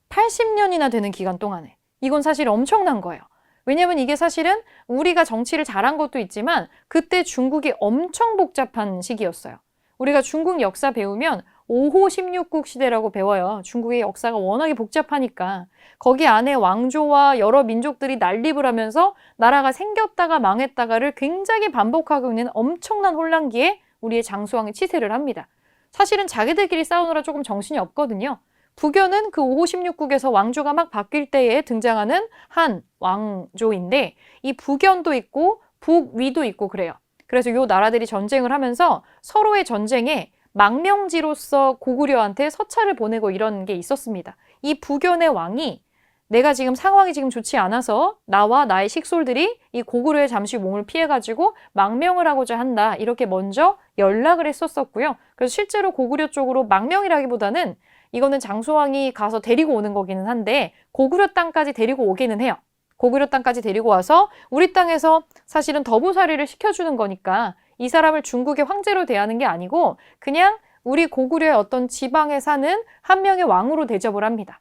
Speaker 1: 80년이나 되는 기간 동안에. 이건 사실 엄청난 거예요. 왜냐면 이게 사실은 우리가 정치를 잘한 것도 있지만 그때 중국이 엄청 복잡한 시기였어요. 우리가 중국 역사 배우면 5호 16국 시대라고 배워요. 중국의 역사가 워낙에 복잡하니까. 거기 안에 왕조와 여러 민족들이 난립을 하면서 나라가 생겼다가 망했다가를 굉장히 반복하고 있는 엄청난 혼란기에 우리의 장수왕이 치세를 합니다. 사실은 자기들끼리 싸우느라 조금 정신이 없거든요. 북여는 그 5호 16국에서 왕조가 막 바뀔 때에 등장하는 한 왕조인데 이 북연도 있고 북위도 있고 그래요. 그래서 이 나라들이 전쟁을 하면서 서로의 전쟁에 망명지로서 고구려한테 서찰을 보내고 이런 게 있었습니다. 이 북연의 왕이 내가 지금 상황이 지금 좋지 않아서 나와 나의 식솔들이 이 고구려의 잠시 몸을 피해가지고 망명을 하고자 한다. 이렇게 먼저 연락을 했었고요. 그래서 실제로 고구려 쪽으로 망명이라기보다는 이거는 장수왕이 가서 데리고 오는 거기는 한데 고구려 땅까지 데리고 오기는 해요. 고구려 땅까지 데리고 와서 우리 땅에서 사실은 더부살이를 시켜주는 거니까 이 사람을 중국의 황제로 대하는 게 아니고 그냥 우리 고구려의 어떤 지방에 사는 한 명의 왕으로 대접을 합니다.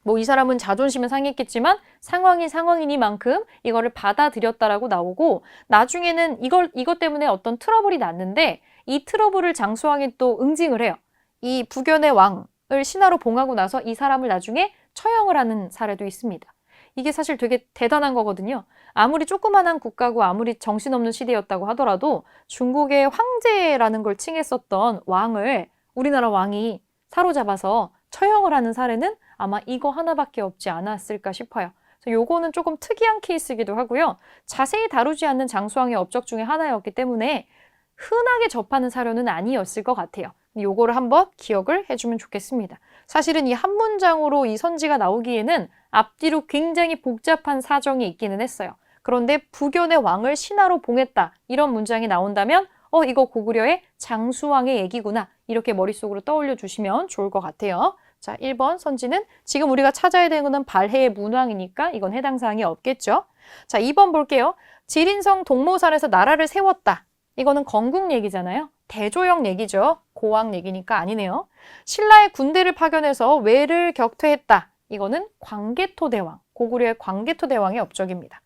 Speaker 1: 뭐 이 사람은 자존심은 상했겠지만 상황이 상황이니만큼 이거를 받아들였다라고 나오고 나중에는 이것 때문에 어떤 트러블이 났는데 이 트러블을 장수왕이 또 응징을 해요. 이 북연의 왕을 신하로 봉하고 나서 이 사람을 나중에 처형을 하는 사례도 있습니다. 이게 사실 되게 대단한 거거든요. 아무리 조그만한 국가고 아무리 정신없는 시대였다고 하더라도 중국의 황제라는 걸 칭했었던 왕을 우리나라 왕이 사로잡아서 처형을 하는 사례는 아마 이거 하나밖에 없지 않았을까 싶어요. 그래서 요거는 조금 특이한 케이스이기도 하고요. 자세히 다루지 않는 장수왕의 업적 중에 하나였기 때문에 흔하게 접하는 사료는 아니었을 것 같아요. 요거를 한번 기억을 해주면 좋겠습니다. 사실은 이 한 문장으로 이 선지가 나오기에는 앞뒤로 굉장히 복잡한 사정이 있기는 했어요. 그런데 북연의 왕을 신하로 봉했다. 이런 문장이 나온다면 이거 고구려의 장수왕의 얘기구나. 이렇게 머릿속으로 떠올려 주시면 좋을 것 같아요. 자, 1번 선지는 지금 우리가 찾아야 되는 거는 발해의 문왕이니까 이건 해당 사항이 없겠죠. 자, 2번 볼게요. 지린성 동모산에서 나라를 세웠다. 이거는 건국 얘기잖아요. 대조영 얘기죠. 고왕 얘기니까 아니네요. 신라의 군대를 파견해서 외를 격퇴했다. 이거는 광개토대왕, 고구려의 광개토대왕의 업적입니다.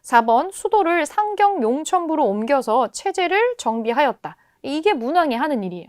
Speaker 1: 4번 수도를 상경 용천부로 옮겨서 체제를 정비하였다. 이게 문왕이 하는 일이에요.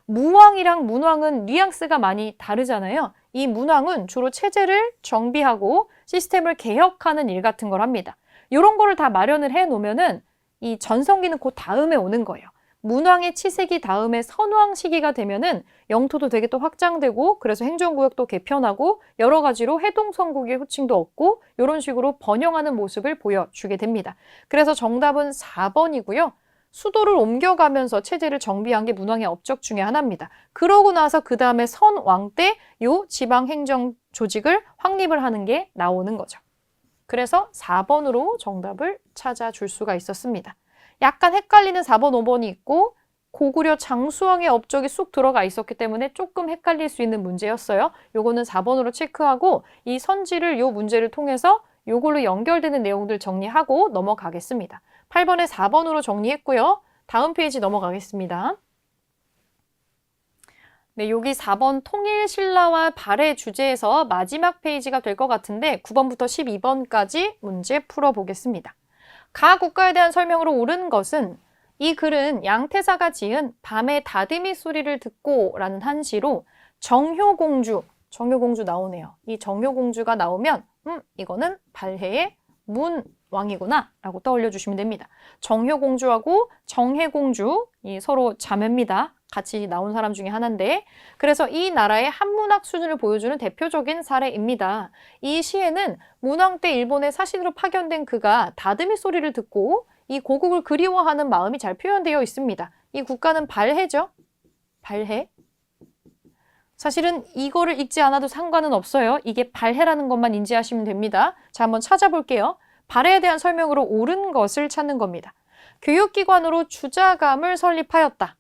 Speaker 1: 무왕이랑 문왕은 뉘앙스가 많이 다르잖아요. 이 문왕은 주로 체제를 정비하고 시스템을 개혁하는 일 같은 걸 합니다. 이런 거를 다 마련을 해놓으면은 이 전성기는 그 다음에 오는 거예요. 문왕의 치세기 다음에 선왕 시기가 되면은 영토도 되게 또 확장되고 그래서 행정구역도 개편하고 여러 가지로 해동성국의 호칭도 얻고 이런 식으로 번영하는 모습을 보여주게 됩니다. 그래서 정답은 4번이고요. 수도를 옮겨가면서 체제를 정비한 게 문왕의 업적 중에 하나입니다. 그러고 나서 그 다음에 선왕 때 요 지방행정 조직을 확립을 하는 게 나오는 거죠. 그래서 4번으로 정답을 찾아줄 수가 있었습니다. 약간 헷갈리는 4번, 5번이 있고 고구려 장수왕의 업적이 쑥 들어가 있었기 때문에 조금 헷갈릴 수 있는 문제였어요. 요거는 4번으로 체크하고 이 선지를 요 문제를 통해서 요걸로 연결되는 내용들 정리하고 넘어가겠습니다. 8번에 4번으로 정리했고요. 다음 페이지 넘어가겠습니다. 네, 여기 4번 통일신라와 발해 주제에서 마지막 페이지가 될 것 같은데 9번부터 12번까지 문제 풀어보겠습니다. 가 국가에 대한 설명으로 옳은 것은 이 글은 양태사가 지은 밤의 다듬이 소리를 듣고 라는 한시로 정효공주 나오네요. 이 정효공주가 나오면 이거는 발해의 문왕이구나 라고 떠올려 주시면 됩니다. 정효공주하고 정혜공주 이 서로 자매입니다. 같이 나온 사람 중에 하나인데 그래서 이 나라의 한문학 수준을 보여주는 대표적인 사례입니다. 이 시에는 문왕 때 일본의 사신으로 파견된 그가 다듬이 소리를 듣고 이 고국을 그리워하는 마음이 잘 표현되어 있습니다. 이 국가는 발해죠. 발해. 사실은 이거를 읽지 않아도 상관은 없어요. 이게 발해라는 것만 인지하시면 됩니다. 자, 한번 찾아볼게요. 발해에 대한 설명으로 옳은 것을 찾는 겁니다. 교육기관으로 주자감을 설립하였다.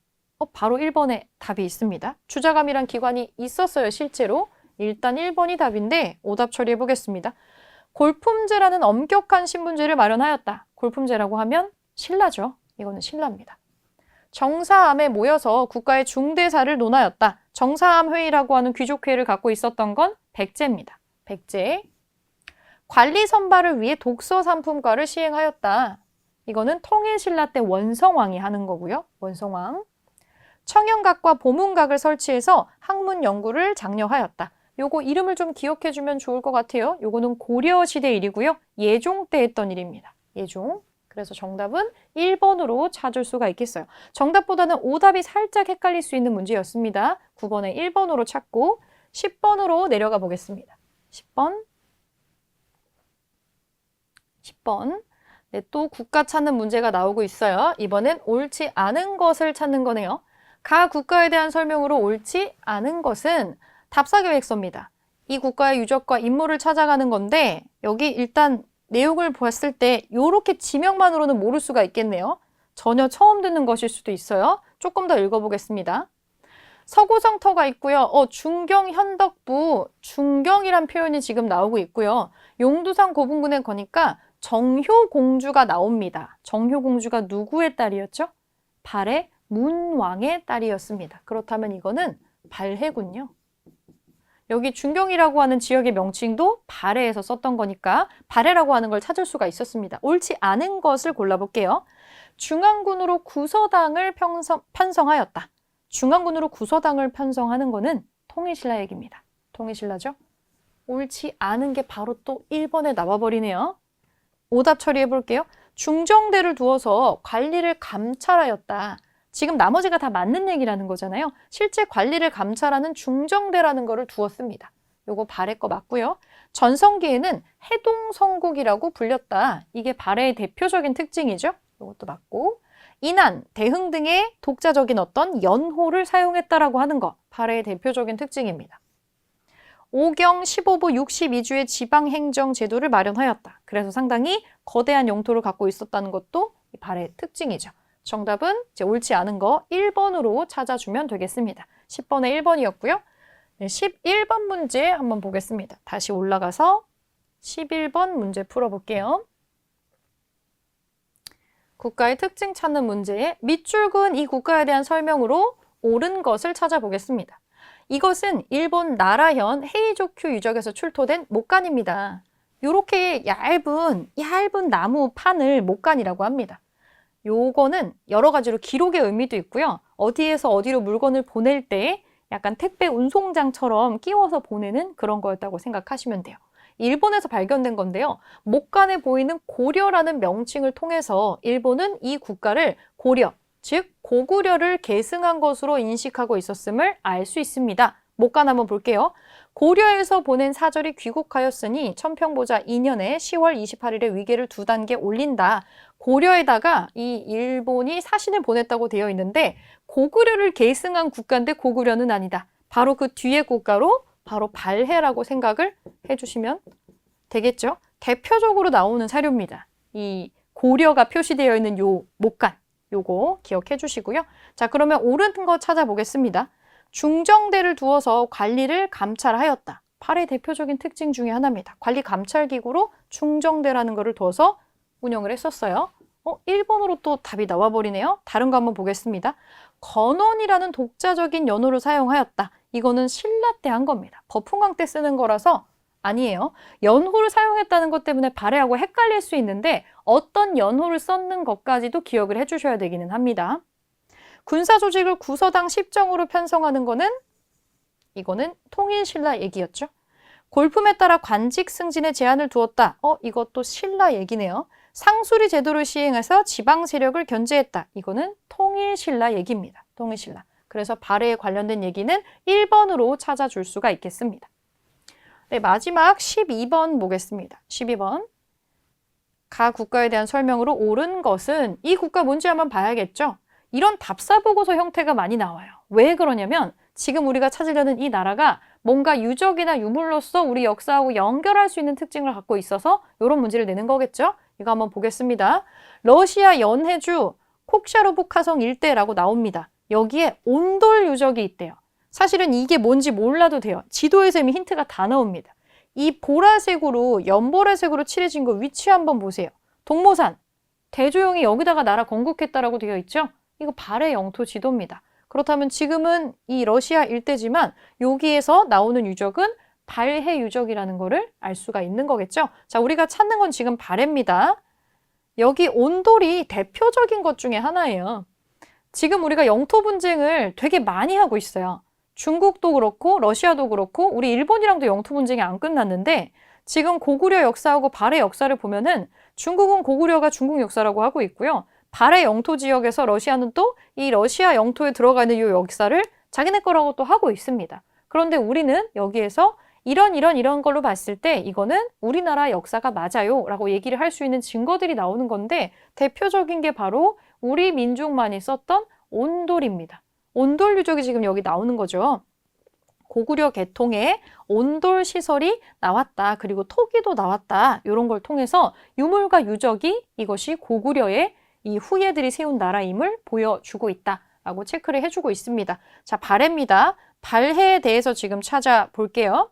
Speaker 1: 바로 1번에 답이 있습니다. 주자감이란 기관이 있었어요, 실제로. 일단 1번이 답인데 오답 처리해 보겠습니다. 골품제라는 엄격한 신분제를 마련하였다. 골품제라고 하면 신라죠. 이거는 신라입니다. 정사암에 모여서 국가의 중대사를 논하였다. 정사암 회의라고 하는 귀족회의를 갖고 있었던 건 백제입니다. 백제. 관리 선발을 위해 독서 상품과를 시행하였다. 이거는 통일신라 때 원성왕이 하는 거고요. 원성왕. 청영각과 보문각을 설치해서 학문 연구를 장려하였다. 요거 이름을 좀 기억해 주면 좋을 것 같아요. 요거는 고려시대 일이고요. 예종 때 했던 일입니다. 예종. 그래서 정답은 1번으로 찾을 수가 있겠어요. 정답보다는 오답이 살짝 헷갈릴 수 있는 문제였습니다. 9번에 1번으로 찾고 10번으로 내려가 보겠습니다. 10번. 네, 또 국가 찾는 문제가 나오고 있어요. 이번엔 옳지 않은 것을 찾는 거네요. 가 국가에 대한 설명으로 옳지 않은 것은 답사계획서입니다. 이 국가의 유적과 인물을 찾아가는 건데 여기 일단 내용을 봤을 때 이렇게 지명만으로는 모를 수가 있겠네요. 전혀 처음 듣는 것일 수도 있어요. 조금 더 읽어보겠습니다. 서고성터가 있고요. 중경 현덕부, 중경이란 표현이 지금 나오고 있고요. 용두산 고분군의 거니까 정효공주가 나옵니다. 정효공주가 누구의 딸이었죠? 발해 문왕의 딸이었습니다. 그렇다면 이거는 발해군요. 여기 중경이라고 하는 지역의 명칭도 발해에서 썼던 거니까 발해라고 하는 걸 찾을 수가 있었습니다. 옳지 않은 것을 골라볼게요. 중앙군으로 구서당을 편성하였다. 중앙군으로 구서당을 편성하는 거는 통일신라 얘기입니다. 통일신라죠? 옳지 않은 게 바로 또 1번에 나와버리네요. 오답 처리해 볼게요. 중정대를 두어서 관리를 감찰하였다. 지금 나머지가 다 맞는 얘기라는 거잖아요. 실제 관리를 감찰하는 중정대라는 거를 두었습니다. 요거 발해 거 맞고요. 전성기에는 해동성국이라고 불렸다. 이게 발해의 대표적인 특징이죠. 요것도 맞고. 인안, 대흥 등의 독자적인 어떤 연호를 사용했다라고 하는 거. 발해의 대표적인 특징입니다. 오경 15부 62주의 지방행정 제도를 마련하였다. 그래서 상당히 거대한 영토를 갖고 있었다는 것도 발해의 특징이죠. 정답은 이제 옳지 않은 거 1번으로 찾아주면 되겠습니다. 10번에 1번이었고요. 네, 11번 문제 한번 보겠습니다. 다시 올라가서 11번 문제 풀어볼게요. 국가의 특징 찾는 문제에 밑줄 그은 이 국가에 대한 설명으로 옳은 것을 찾아보겠습니다. 이것은 일본 나라현 헤이조큐 유적에서 출토된 목간입니다. 이렇게 얇은 나무 판을 목간이라고 합니다. 요거는 여러 가지로 기록의 의미도 있고요. 어디에서 어디로 물건을 보낼 때 약간 택배 운송장처럼 끼워서 보내는 그런 거였다고 생각하시면 돼요. 일본에서 발견된 건데요. 목간에 보이는 고려라는 명칭을 통해서 일본은 이 국가를 고려, 즉 고구려를 계승한 것으로 인식하고 있었음을 알 수 있습니다. 목간 한번 볼게요. 고려에서 보낸 사절이 귀국하였으니 천평보자 2년에 10월 28일에 위계를 2단계 올린다. 고려에다가 이 일본이 사신을 보냈다고 되어 있는데 고구려를 계승한 국가인데 고구려는 아니다. 바로 그 뒤에 국가로 바로 발해라고 생각을 해주시면 되겠죠. 대표적으로 나오는 사료입니다. 이 고려가 표시되어 있는 요 목간, 요거 기억해 주시고요. 자, 그러면 옳은 거 찾아보겠습니다. 중정대를 두어서 관리를 감찰하였다. 발해의 대표적인 특징 중에 하나입니다. 관리 감찰기구로 중정대라는 거를 두어서 운영을 했었어요. 1번으로 또 답이 나와버리네요. 다른 거 한번 보겠습니다. 건원이라는 독자적인 연호를 사용하였다. 이거는 신라 때 한 겁니다. 버풍왕 때 쓰는 거라서 아니에요. 연호를 사용했다는 것 때문에 발해하고 헷갈릴 수 있는데 어떤 연호를 썼는 것까지도 기억을 해주셔야 되기는 합니다. 군사조직을 구서당 10정으로 편성하는 거는 이거는 통일신라 얘기였죠. 골품에 따라 관직 승진에 제한을 두었다. 이것도 신라 얘기네요. 상수리 제도를 시행해서 지방 세력을 견제했다. 이거는 통일신라 얘기입니다. 통일신라. 그래서 발해에 관련된 얘기는 1번으로 찾아줄 수가 있겠습니다. 네, 마지막 12번 보겠습니다. 12번. 가 국가에 대한 설명으로 옳은 것은 이 국가 뭔지 한번 봐야겠죠. 이런 답사보고서 형태가 많이 나와요. 왜 그러냐면 지금 우리가 찾으려는 이 나라가 뭔가 유적이나 유물로서 우리 역사하고 연결할 수 있는 특징을 갖고 있어서 이런 문제를 내는 거겠죠. 이거 한번 보겠습니다. 러시아 연해주 콕샤로브카성 일대라고 나옵니다. 여기에 온돌 유적이 있대요. 사실은 이게 뭔지 몰라도 돼요. 지도에서 이미 힌트가 다 나옵니다. 이 보라색으로 연보라색으로 칠해진 거 위치 한번 보세요. 동모산, 대조영이 여기다가 나라 건국했다라고 되어 있죠? 이거 발해 영토 지도입니다. 그렇다면 지금은 이 러시아 일대지만 여기에서 나오는 유적은 발해 유적이라는 거를 알 수가 있는 거겠죠? 자, 우리가 찾는 건 지금 발해입니다. 여기 온돌이 대표적인 것 중에 하나예요. 지금 우리가 영토 분쟁을 되게 많이 하고 있어요. 중국도 그렇고 러시아도 그렇고 우리 일본이랑도 영토 분쟁이 안 끝났는데 지금 고구려 역사하고 발해 역사를 보면은 중국은 고구려가 중국 역사라고 하고 있고요. 발해 영토 지역에서 러시아는 또 이 러시아 영토에 들어가는 이 역사를 자기네 거라고 또 하고 있습니다. 그런데 우리는 여기에서 이런 걸로 봤을 때 이거는 우리나라 역사가 맞아요 라고 얘기를 할 수 있는 증거들이 나오는 건데 대표적인 게 바로 우리 민족만이 썼던 온돌입니다. 온돌 유적이 지금 여기 나오는 거죠. 고구려 계통에 온돌 시설이 나왔다. 그리고 토기도 나왔다. 이런 걸 통해서 유물과 유적이 이것이 고구려의 이 후예들이 세운 나라임을 보여주고 있다라고 체크를 해주고 있습니다. 자, 발해입니다. 발해에 대해서 지금 찾아볼게요.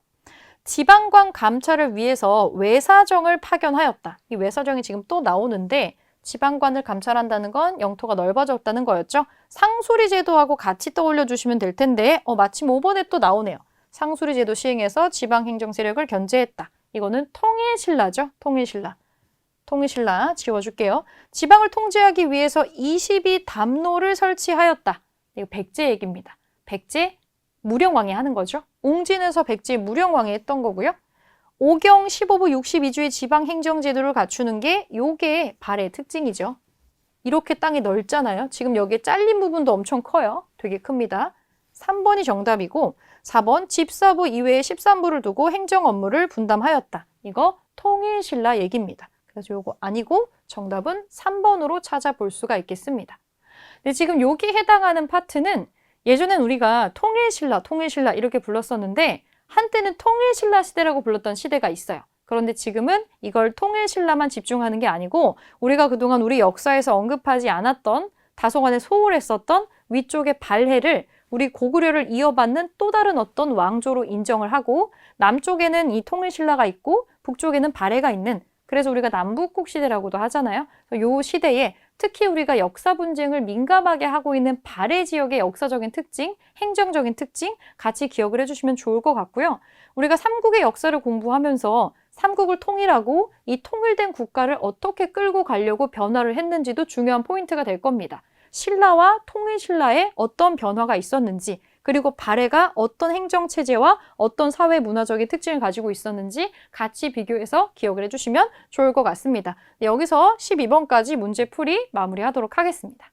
Speaker 1: 지방관 감찰을 위해서 외사정을 파견하였다. 이 외사정이 지금 또 나오는데 지방관을 감찰한다는 건 영토가 넓어졌다는 거였죠. 상수리 제도하고 같이 떠올려 주시면 될 텐데 마침 5번에 또 나오네요. 상수리 제도 시행해서 지방 행정 세력을 견제했다. 이거는 통일신라죠. 통일신라. 통일신라 지워줄게요. 지방을 통제하기 위해서 22담로를 설치하였다. 이거 백제 얘기입니다. 백제 무령왕이 하는 거죠. 웅진에서 백제 무령왕이 했던 거고요. 오경 15부 62주의 지방행정제도를 갖추는 게 요게 발해의 특징이죠. 이렇게 땅이 넓잖아요. 지금 여기에 잘린 부분도 엄청 커요. 되게 큽니다. 3번이 정답이고 4번 집사부 이외에 13부를 두고 행정 업무를 분담하였다. 이거 통일신라 얘기입니다. 그래서 요거 아니고 정답은 3번으로 찾아볼 수가 있겠습니다. 근데 지금 여기 해당하는 파트는 예전엔 우리가 통일신라 이렇게 불렀었는데 한때는 통일신라 시대라고 불렀던 시대가 있어요. 그런데 지금은 이걸 통일신라만 집중하는 게 아니고 우리가 그동안 우리 역사에서 언급하지 않았던 다소간에 소홀했었던 위쪽의 발해를 우리 고구려를 이어받는 또 다른 어떤 왕조로 인정을 하고 남쪽에는 이 통일신라가 있고 북쪽에는 발해가 있는 그래서 우리가 남북국 시대라고도 하잖아요. 이 시대에 특히 우리가 역사 분쟁을 민감하게 하고 있는 발해 지역의 역사적인 특징, 행정적인 특징 같이 기억을 해주시면 좋을 것 같고요. 우리가 삼국의 역사를 공부하면서 삼국을 통일하고 이 통일된 국가를 어떻게 끌고 가려고 변화를 했는지도 중요한 포인트가 될 겁니다. 신라와 통일신라에 어떤 변화가 있었는지 그리고 발해가 어떤 행정체제와 어떤 사회 문화적인 특징을 가지고 있었는지 같이 비교해서 기억을 해주시면 좋을 것 같습니다. 여기서 12번까지 문제풀이 마무리하도록 하겠습니다.